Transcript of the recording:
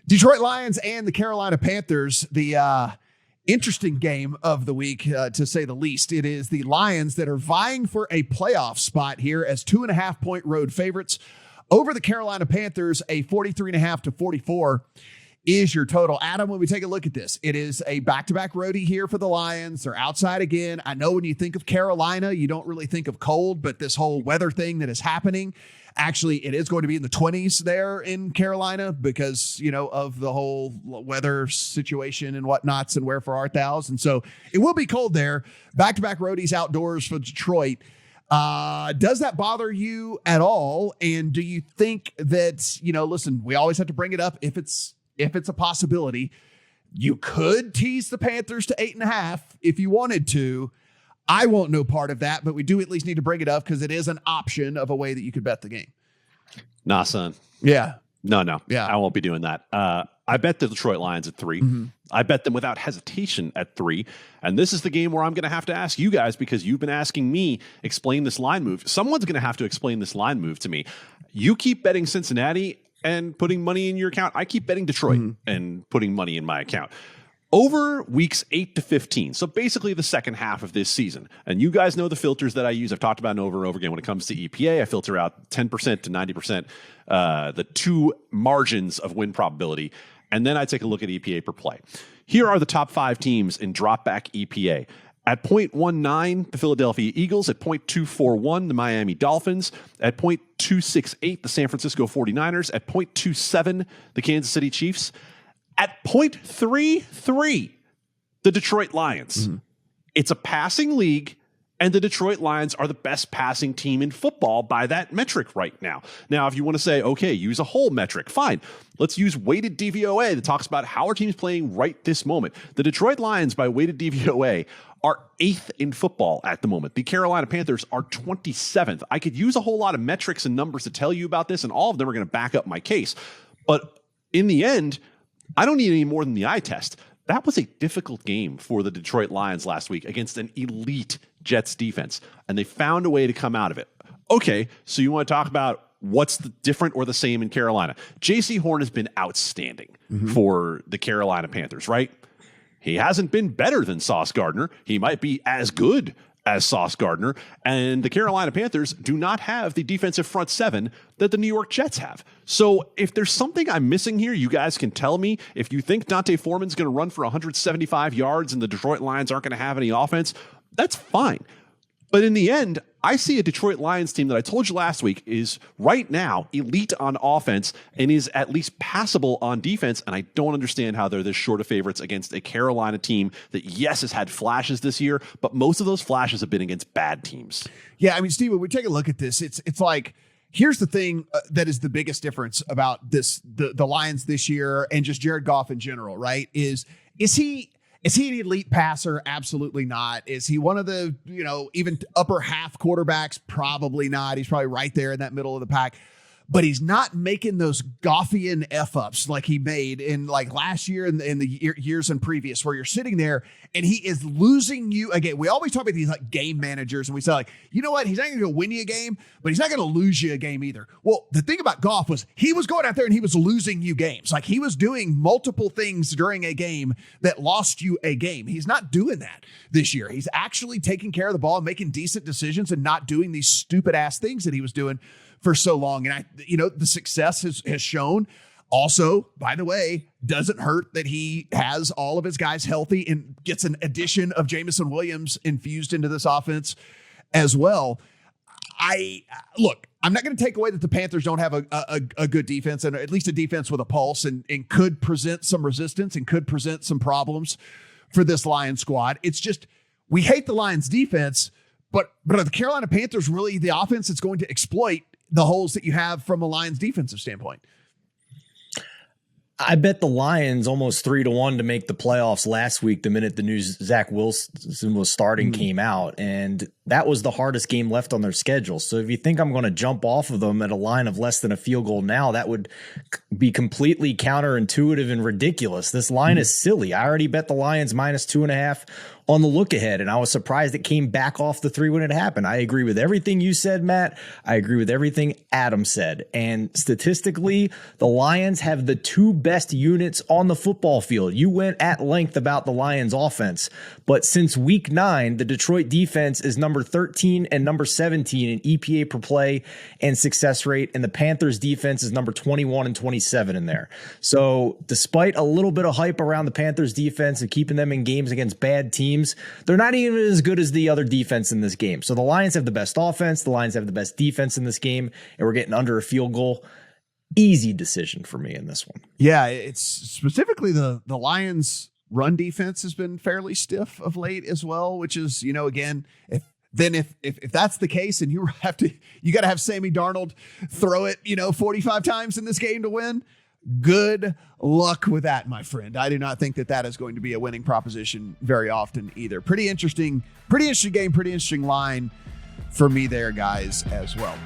Detroit Lions and the Carolina Panthers, the interesting game of the week, to say the least. It is the Lions that are vying for a playoff spot here as 2.5-point road favorites over the Carolina Panthers. A 43.5-44 is your total. Adam, when we take a look at this, it is a back-to-back roadie here for the Lions. They're outside again. I know when you think of Carolina, you don't really think of cold, but this whole weather thing that is happening, actually, it is going to be in the 20s there in Carolina because, of the whole weather situation and whatnots and wherefore art thous. And so it will be cold there. Back-to-back roadies outdoors for Detroit. Does that bother you at all? And do you think that, listen, we always have to bring it up if it's a possibility. You could tease the Panthers to 8.5 if you wanted to. I won't know part of that, but we do at least need to bring it up because it is an option of a way that you could bet the game. Nah, son. Yeah. No. Yeah. I won't be doing that. I bet the Detroit Lions at 3. Mm-hmm. I bet them without hesitation at 3. And this is the game where I'm going to have to ask you guys, because you've been asking me explain this line move. Someone's going to have to explain this line move to me. You keep betting Cincinnati and putting money in your account. I keep betting Detroit and putting money in my account. Over weeks 8 to 15, so basically the second half of this season. And you guys know the filters that I use. I've talked about it over and over again. When it comes to EPA, I filter out 10% to 90%, the two margins of win probability. And then I take a look at EPA per play. Here are the top 5 teams in drop-back EPA. At 0.19, the Philadelphia Eagles. At 0.241, the Miami Dolphins. At 0.268, the San Francisco 49ers. At 0.27, the Kansas City Chiefs. At 0.33, the Detroit Lions. Mm-hmm. It's a passing league, and the Detroit Lions are the best passing team in football by that metric right now. Now, if you want to say, okay, use a whole metric, fine. Let's use weighted DVOA that talks about how our team's playing right this moment. The Detroit Lions, by weighted DVOA, are 8th in football at the moment. The Carolina Panthers are 27th. I could use a whole lot of metrics and numbers to tell you about this, and all of them are going to back up my case. But in the end, I don't need any more than the eye test. That was a difficult game for the Detroit Lions last week against an elite Jets defense, and they found a way to come out of it. Okay, so you want to talk about what's the different or the same in Carolina? J.C. Horn has been outstanding for the Carolina Panthers, right? He hasn't been better than Sauce Gardner. He might be as good as Sauce Gardner, and the Carolina Panthers do not have the defensive front 7 that the New York Jets have. So if there's something I'm missing here, you guys can tell me. If you think Dante Foreman's going to run for 175 yards and the Detroit Lions aren't going to have any offense, that's fine. But in the end, I see a Detroit Lions team that I told you last week is right now elite on offense and is at least passable on defense. And I don't understand how they're this short of favorites against a Carolina team that, yes, has had flashes this year, but most of those flashes have been against bad teams. Yeah, I mean, Steve, when we take a look at this, it's like, here's the thing that is the biggest difference about the Lions this year and just Jared Goff in general, right? Is he an elite passer? Absolutely not. Is he one of the, even upper half quarterbacks? Probably not. He's probably right there in that middle of the pack. But he's not making those Goffian F-ups like he made in like last year and in the years and previous, where you're sitting there and he is losing you again. We always talk about these like game managers, and we say like, you know what? He's not going to win you a game, but he's not going to lose you a game either. Well, the thing about Goff was he was going out there and he was losing you games. Like he was doing multiple things during a game that lost you a game. He's not doing that this year. He's actually taking care of the ball and making decent decisions and not doing these stupid ass things that he was doing for so long. And the success has shown. Also, by the way, doesn't hurt that he has all of his guys healthy and gets an addition of Jamison Williams infused into this offense as well. I'm not going to take away that the Panthers don't have a good defense, and at least a defense with a pulse, and could present some resistance and could present some problems for this Lions squad. It's just, we hate the Lions defense, but are the Carolina Panthers really the offense that's going to exploit the holes that you have from a Lions defensive standpoint? I bet the Lions almost 3-1 to make the playoffs last week, the minute the news Zach Wilson was starting came out. And that was the hardest game left on their schedule. So if you think I'm going to jump off of them at a line of less than a field goal now, that would be completely counterintuitive and ridiculous. This line is silly. I already bet the Lions -2.5 on the look ahead. And I was surprised it came back off the 3 when it happened. I agree with everything you said, Matt. I agree with everything Adam said. And statistically, the Lions have the 2 best units on the football field. You went at length about the Lions offense, but since week 9, the Detroit defense is number 13 and number 17 in EPA per play and success rate. And the Panthers defense is number 21 and 27 in there. So despite a little bit of hype around the Panthers defense and keeping them in games against bad teams, they're not even as good as the other defense in this game. So the Lions have the best offense. The Lions have the best defense in this game, and we're getting under a field goal. Easy decision for me in this one. Yeah, it's specifically the Lions run defense has been fairly stiff of late as well, which is, again, if that's the case and you got to have Sammy Darnold throw it, 45 times in this game to win. Good luck with that, my friend. I do not think that is going to be a winning proposition very often either. Pretty interesting game, pretty interesting line for me there, guys, as well.